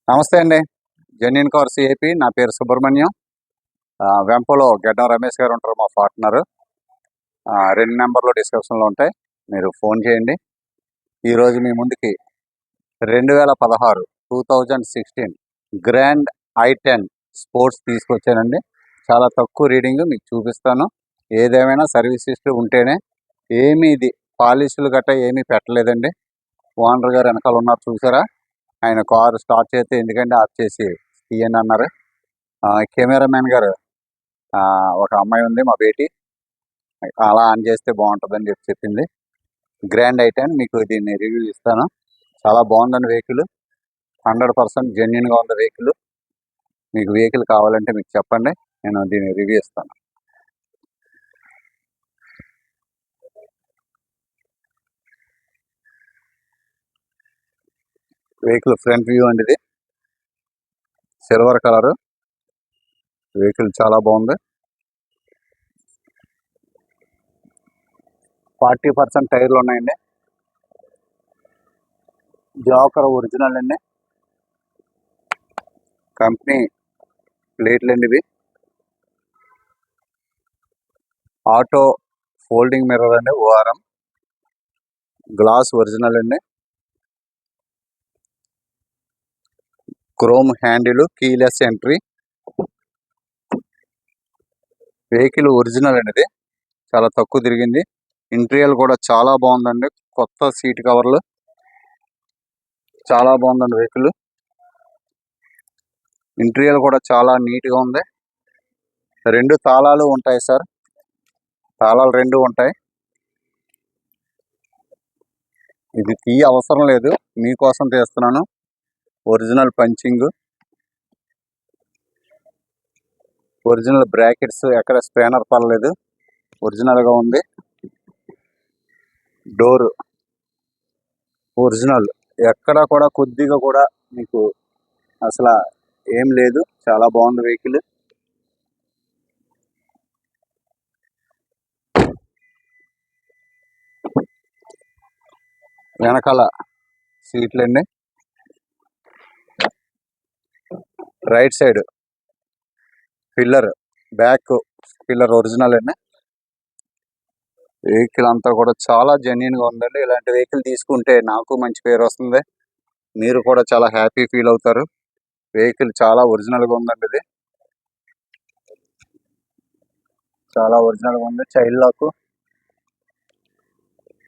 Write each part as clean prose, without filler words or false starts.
నమస్తే అండి. Genuine cars AP. నా పేరు సుబ్రహ్మణ్యం. వెంపలో గడ్డం రమేష్ గారు ఉంటారు, మా పార్ట్నరు. 2 నెంబర్లు డిస్క్రిప్షన్లో ఉంటాయి, మీరు ఫోన్ చేయండి. ఈరోజు మీ ముందుకి 2016 గ్రాండ్ i10 స్పోర్ట్స్ తీసుకొచ్చానండి. చాలా తక్కువ రీడింగ్ మీకు చూపిస్తాను. ఏదేమైనా సర్వీస్ హిస్టరీ ఉంటేనే. ఇది పాలిష్లు గట్రా ఏమీ పెట్టలేదండి. ఓనర్ గారు వెనకాల ఉన్నారు చూసారా, ఆయన కారు స్టార్ట్ చేస్తే ఎందుకంటే ఆఫ్ చేసి తీయండి అన్నారు. కెమెరామెన్ గారు ఒక అమ్మాయి ఉంది, మా బేటీ, అలా ఆన్ చేస్తే బాగుంటుందని చెప్పింది. గ్రాండ్ i10 మీకు దీన్ని రివ్యూ ఇస్తాను. చాలా బాగుందండి వెహికల్. 100% జెన్యున్గా ఉంది వెహికల్. మీకు వెహికల్ కావాలంటే మీకు చెప్పండి, నేను దీన్ని రివ్యూ ఇస్తాను. వెహికల్ ఫ్రంట్ వ్యూ అండి, ఇది సిల్వర్ కలర్ వెహికల్, చాలా బాగుంది. 40% టైర్లు ఉన్నాయండి. జోకర్ ఒరిజినల్ అండి, కంపెనీ ప్లేట్లు అండి ఇవి. ఆటో ఫోల్డింగ్ మిర్రర్ అండి, ఓఆర్ఎం గ్లాస్ ఒరిజినల్ అండి. Chrome handle, keyless entry. Vehicle original అండి, ఇది చాలా తక్కువ తిరిగింది. ఇంటీరియర్ కూడా చాలా బాగుందండి, కొత్త సీట్ కవర్లు, చాలా బాగుందండి వెహికల్. ఇంటీరియర్ కూడా చాలా నీట్గా ఉంది. 2 తాళాలు ఉంటాయి సార్, తాళాలు 2 ఉంటాయి. ఇది తీయ అవసరం లేదు, మీకోసం తీస్తున్నాను. ఒరిజినల్ పంచింగ్, ఒరిజినల్ బ్రాకెట్స్, ఎక్కడ స్పానర్ పర్లేదు, ఒరిజినల్గా ఉంది. డోర్ ఒరిజినల్, ఎక్కడ కూడా కొద్దిగా కూడా మీకు అసలు ఏం లేదు, చాలా బాగుంది వెహికల్. వెనకాల సీట్లండి, right side pillar, back pillar original అండి. వెహికల్ అంతా కూడా చాలా జెన్యున్గా ఉందండి. ఇలాంటి వెహికల్ తీసుకుంటే నాకు మంచి పేరు వస్తుంది, మీరు కూడా చాలా హ్యాపీ ఫీల్ అవుతారు. వెహికల్ చాలా ఒరిజినల్గా ఉందండి, ఇది చాలా ఒరిజినల్గా ఉంది. చైల్డ్ లాక్,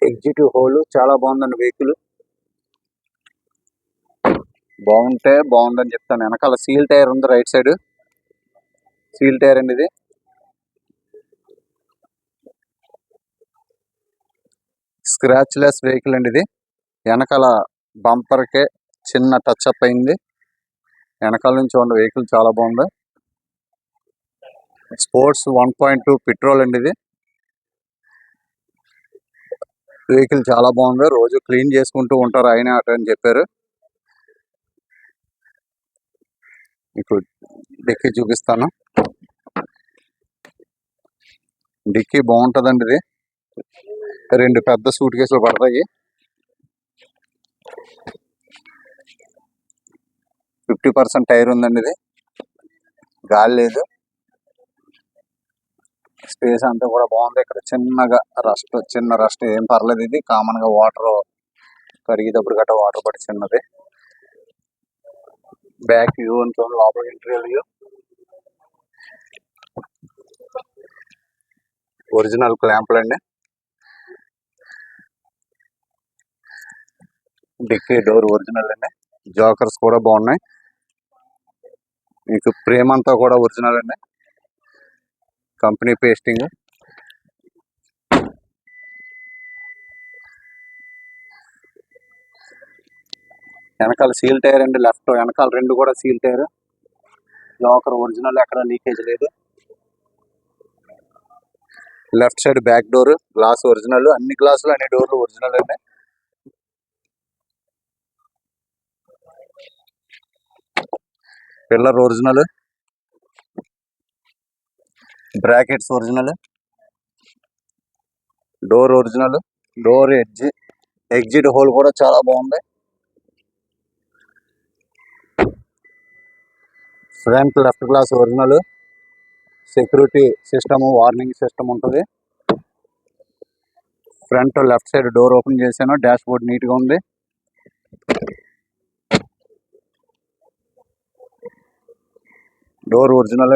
ఎగ్జిటివ్ హోల్, చాలా బాగుందండి వెహికల్. బాగుంటే బాగుందని చెప్తాను. వెనకాల సీల్ టైర్ ఉంది, రైట్ సైడ్ సీల్ టైర్ అండి, ఇది స్క్రాచ్ లెస్ వెహికల్ అండి. ఇది వెనకాల బంపర్కే చిన్న టచ్ అప్ అయింది. వెనకాల నుంచి ఉన్న వెహికల్ చాలా బాగుంది. స్పోర్ట్స్ 1.2 పెట్రోల్ అండి, ఇది వెహికల్ చాలా బాగుంది. రోజు క్లీన్ చేసుకుంటూ ఉంటారు ఆయన అని చెప్పారు. మీకు డిక్కీ చూపిస్తాను. డిక్కీ బాగుంటుందండి, ఇది 2 పెద్ద సూట్ కేసులు పడతాయి. 50% టైర్ ఉందండి, ఇది గాలి లేదు. స్పేస్ అంతా కూడా బాగుంది. ఇక్కడ చిన్న రస్ట్ ఏం పర్లేదు, ఇది కామన్ గా వాటర్ కరిగేటప్పుడు గట్రా వాటర్ పడి చిన్నది. బ్యాక్ వ్యూ ఉంటుంది, లోపల ఇంటీరియర్ వ్యూ, ఒరిజినల్ క్లాంపులు అండి. డిక్కీ డోర్ ఒరిజినల్ అండి. జోకర్స్ కూడా బాగున్నాయి. మీకు ఫ్రేమ్ అంతా కూడా ఒరిజినల్ అండి, కంపెనీ పేస్టింగ్. వెనకాల సీల్ టైర్ అండి, లెఫ్ట్ వెనకాల 2 కూడా సీల్ టైర్. జోకర్ ఒరిజినల్, ఎక్కడ లీకేజ్ లేదు. Left side back door glass original, అన్ని గ్లాసులు అన్ని డోర్లు ఒరిజినల్ అండి. Pillar original, brackets original, door original, door edge exit hole కూడా చాలా బాగుంది. Front left glass original. Security system, warning system ఉంటుంది. Front left side door open చేశాను. డాష్ బోర్డ్ నీట్గా ఉంది. Door original.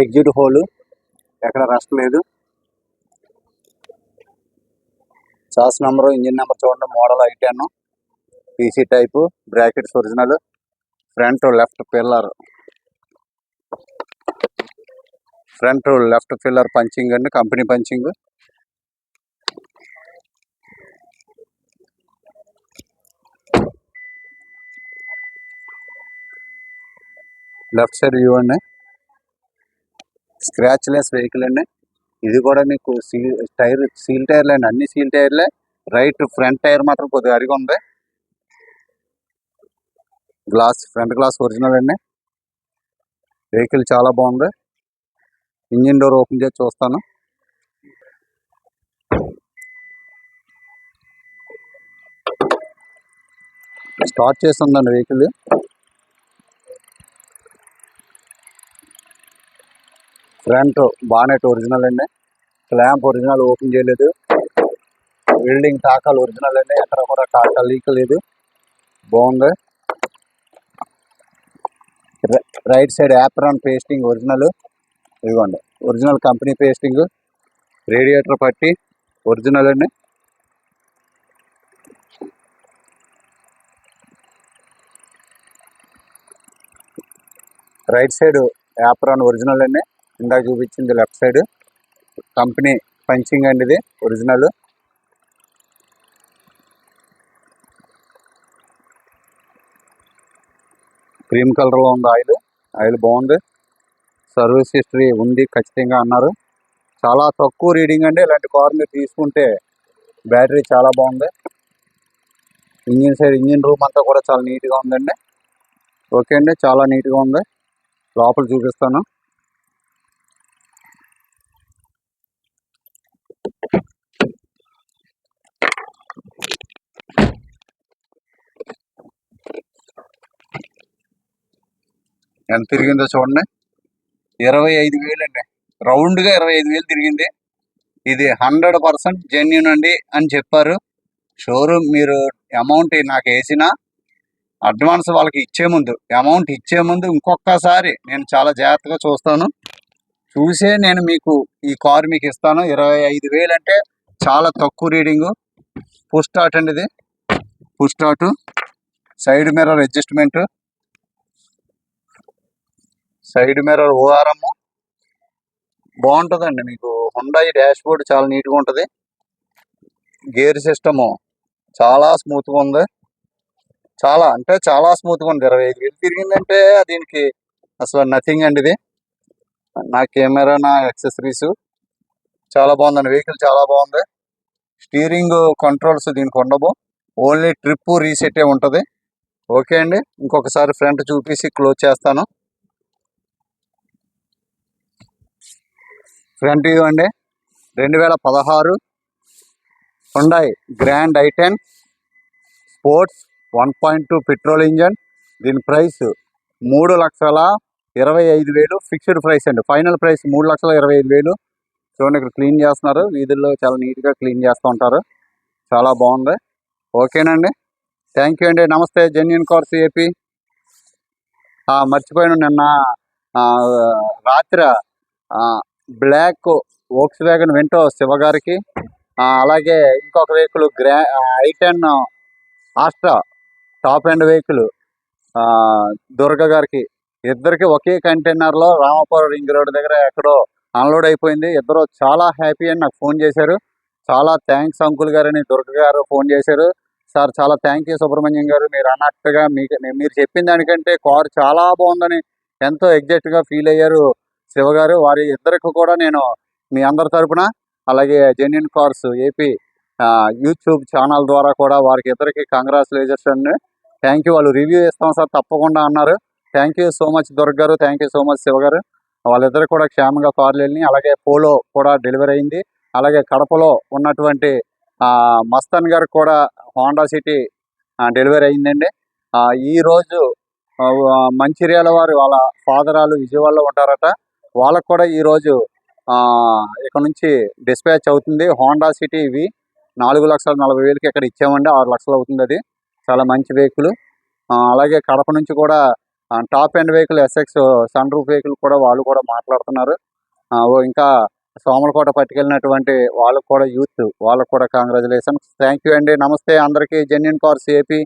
ఎగ్జిట్ హోల్ ఎక్కడ రస్ట్ లేదు. చాస్ నెంబర్, ఇంజిన్ నెంబర్ చూడండి. Model I10 PC type. Brackets original. Front left pillar punching అండి, company punching. Left side view అండి. Scratch less vehicle అండి. ఇది కూడా మీకు సీల్ టైర్లే అండి, అన్ని సీల్ టైర్లే. రైట్ ఫ్రంట్ టైర్ మాత్రం కొద్దిగా అరిగి ఉంది. ఫ్రంట్ గ్లాస్ ఒరిజినల్ అండి. వెహికల్ చాలా బాగుంది. ఇంజిన్ డోర్ ఓపెన్ చేసి చూస్తాను. స్టార్ట్ చేస్తుందండి వెహికల్. ఫ్రంట్ బానెట్ ఒరిజినల్ అండి. క్లాంప్ ఒరిజినల్, ఓపెన్ చేయలేదు. వెల్డింగ్ టాకాలు ఒరిజినల్ అండి, ఎక్కడ కూడా టాకా లీక్ లేదు. బాగుంది. Right side apron pasting original. ఇదిగోండి ఒరిజినల్ కంపెనీ పేస్టింగ్. రేడియేటర్ పట్టి ఒరిజినల్ అండి. రైట్ సైడ్ యాప్రాన్ ఒరిజినల్ అండి. ఇందాక చూపించింది లెఫ్ట్ సైడ్. కంపెనీ పంచింగ్ అండి, ఇది ఒరిజినల్. క్రీమ్ కలర్లో ఉంది ఆయిల్ బాగుంది. సర్వీస్ హిస్టరీ ఉంది ఖచ్చితంగా అన్నారు. చాలా తక్కువ రీడింగ్ అండి. ఇలాంటి కార్ మీరు తీసుకుంటే బ్యాటరీ చాలా బాగుంది. ఇంజిన్ రూమ్ అంతా కూడా చాలా నీట్గా ఉందండి. ఓకే అండి, చాలా నీట్గా ఉంది. లోపల చూపిస్తాను. ఎంత తిరిగిందో చూడండి. 25,000 అండి. రౌండ్గా 25,000 తిరిగింది. ఇది 100% జెన్యూన్ అండి అని చెప్పారు షోరూమ్. మీరు అమౌంట్ నాకు వేసిన అడ్వాన్స్ వాళ్ళకి అమౌంట్ ఇచ్చే ముందు ఇంకొకసారి నేను చాలా జాగ్రత్తగా చూస్తాను. చూసే నేను మీకు ఈ కార్ మీకు ఇస్తాను. 25,000 అంటే చాలా తక్కువ రీడింగు. పుష్ స్టార్ట్ అండి, ఇది push start. Side mirror adjustment, side mirror ORM బాగుంటుందండి. మీకు హుండాయి డాష్ బోర్డ్ చాలా నీట్గా ఉంటుంది. గేర్ సిస్టము చాలా స్మూత్గా ఉంది. చాలా స్మూత్గా ఉంది. 25,000 తిరిగిందంటే దీనికి అసలు నథింగ్ అండి. ఇది నా కెమెరా, నా యాక్సెసరీస్ చాలా బాగుందండి. వెహికల్ చాలా బాగుంది. స్టీరింగ్ కంట్రోల్స్ దీనికి ఉండవు. ఓన్లీ ట్రిప్ రీసెటే ఉంటుంది. ఓకే అండి, ఇంకొకసారి ఫ్రంట్ చూపించి క్లోజ్ చేస్తాను. ఫ్రంట్ వ్యూ అండి. 2016 Hyundai grand I10 sports 1.2 petrol engine. దీని ప్రైస్ 3,25,000 ఫిక్స్డ్ ప్రైస్ అండి. Final price 3,25,000. చూడండి, ఇక్కడ క్లీన్ చేస్తున్నారు. వీధుల్లో చాలా నీట్గా క్లీన్ చేస్తూ ఉంటారు. చాలా బాగుంది. ఓకేనండి, థ్యాంక్ యూ అండి. నమస్తే. Genuine cars AP. మర్చిపోయాను, నిన్న రాత్రి బ్లాక్ వోక్స్ వ్యాగన్ వెంటో శివగారికి, అలాగే ఇంకొక vehicle I10 Asta top end vehicle Durga గారికి, ఇద్దరికి ఒకే కంటైనర్లో రామాపురం రింగ్ రోడ్ దగ్గర ఎక్కడో అన్లోడ్ అయిపోయింది. ఇద్దరు చాలా హ్యాపీ అని నాకు ఫోన్ చేశారు. చాలా థ్యాంక్స్ అంకుల్ గారు అని దుర్గ గారు ఫోన్ చేశారు. సార్ చాలా థ్యాంక్ యూ సుబ్రహ్మణ్యం గారు, మీరు అన్నట్టుగా మీరు చెప్పిన దానికంటే కారు చాలా బాగుందని ఎంతో ఎగ్జాక్ట్గా ఫీల్ అయ్యారు శివగారు. వారి ఇద్దరికి కూడా నేను మీ అందరి తరపున, అలాగే genuine cars AP YouTube channel ద్వారా కూడా వారికి ఇద్దరికి కంగ్రాచులేషన్స్ అండి. Thank you. వాళ్ళు రివ్యూ ఇస్తాం సార్ తప్పకుండా అన్నారు. Thank you so much Durga గారు, థ్యాంక్ యూ సో మచ్ శివగారు. వాళ్ళిద్దరు కూడా క్షేమంగా కార్లు వెళ్ళి, అలాగే పోలో కూడా డెలివరీ అయింది. అలాగే కడపలో ఉన్నటువంటి మస్తాన్ గారికి కూడా హోండా సిటీ డెలివరీ అయిందండి. ఈరోజు మంచిర్యాల వారు వాళ్ళ ఫాదరాలు విజయవాడలో ఉంటారట. వాళ్ళకు కూడా ఈరోజు ఇక్కడ నుంచి డిస్పాచ్ అవుతుంది. హోండా సిటీ ఇవి 4,40,000కి ఇక్కడ ఇచ్చామండి. 6 లక్షలు అవుతుంది. అది చాలా మంచి వెహికల్. అలాగే కడప నుంచి కూడా top end vehicle SX sunroof vehicle కూడా వాళ్ళు కూడా మాట్లాడుతున్నారు. ఇంకా సోమలకోట పట్టుకెళ్ళినటువంటి వాళ్ళకు కూడా యూత్ వాళ్ళకు కూడా కంగ్రాచులేషన్స్. థ్యాంక్ యూ అండి. నమస్తే అందరికీ. Genuine cars AP.